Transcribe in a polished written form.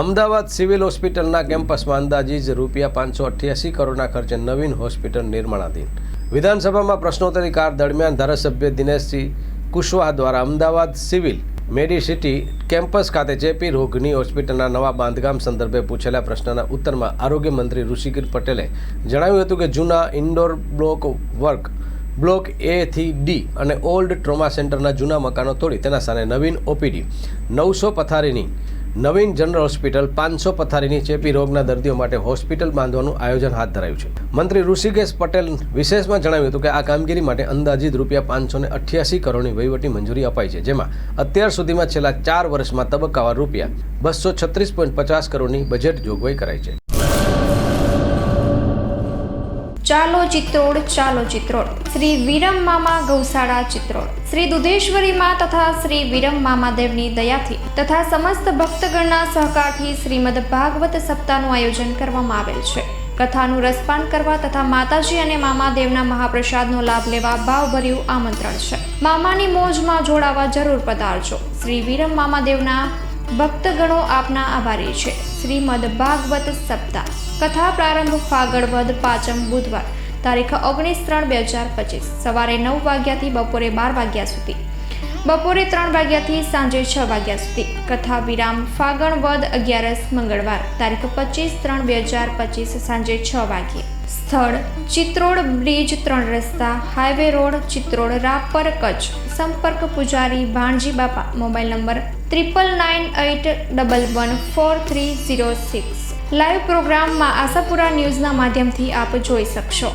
Ahmedabad civil હોસ્પિટલના કેમ્પસમાં અંદાજિત રૂપિયા 588 કરોડના ખર્ચે નવીન હોસ્પિટલ નિર્માણાધીન. વિધાનસભામાં પ્રશ્નોત્તરી કાળ દરમિયાન ધારાસભ્ય દિનેશસિંહ કુશવાહ દ્વારા અમદાવાદ સિવિલ મેડિસિટી કેમ્પસ ખાતે ચેપી રોગની હોસ્પિટલના નવા બાંધકામ સંદર્ભે પૂછેલા પ્રશ્નના ઉત્તરમાં આરોગ્ય મંત્રી ઋષિકેશ પટેલે જણાવ્યું હતું કે જૂના ઇન્ડોર બ્લોક A થી D અને ઓલ્ડ ટ્રોમા સેન્ટરના જૂના મકાનો તોડી તેના સામે નવીન OPD, 900 પથારીની નવીન જનરલ હોસ્પિટલ, 500 પથારીની ચેપી રોગના દર્દીઓ માટે હોસ્પિટલ બાંધવાનું આયોજન હાથ ધરાયું છે. મંત્રી ઋષિકેશ પટેલ વિશેષમાં જણાવ્યું હતું કે આ કામગીરી માટે અંદાજિત રૂપિયા 588 કરોડની વહીવટી મંજૂરી અપાઈ છે, જેમાં અત્યાર સુધીમાં છેલ્લા 4 વર્ષમાં તબક્કાવાર રૂપિયા 236.50 કરોડની બજેટ જોગવાઈ કરાઈ છે. ચાલો ચિત્રોડ, ચાલો ચિત્રોડ. શ્રી વિરમ મામા ગૌશાળા ચિત્રોડ. શ્રી દુધેશ્વરી માં તથા શ્રી વિરમ મામાદેવની દયાથી તથા સમસ્ત ભક્તગણના સહકારથી શ્રીમદ ભાગવત સપ્તાહનું આયોજન કરવામાં આવેલ છે. કથાનું રસપાન કરવા તથા માતાજી અને મામાદેવના મહાપ્રસાદનો લાભ લેવા ભાવભર્યું આમંત્રણ છે. મામાની મોજમાં જોડાવા જરૂર પધારજો. શ્રી વિરમ મામાદેવના ભક્તગણો આપના આભારી છે. શ્રીમદ ભાગવત સપ્તાહ. કથા પ્રારંભ ફાગણ વદ 5મ બુધવાર તારીખ 19/3/2025 સવારે 9 વાગ્યાથી બપોરે 12 વાગ્યા સુધી, બપોરે 3 વાગ્યાથી સાંજે 6 વાગ્યા સુધી. કથા વિરામ ફાગણ વદ 11 મંગળવાર તારીખ 25/3/2025 સાંજે 6 વાગ્યે. સ્થળ ચિત્રોડ બ્રિજ 3 રસ્તા, હાઈવે રોડ, ચિત્રોડ, રાપર, કચ્છ. સંપર્ક પૂજારી ભાણજી બાપા. Mobile number 9998114306. લાઈવ પ્રોગ્રામમાં આશાપુરા ન્યૂઝના માધ્યમથી આપ જોઈ શકશો.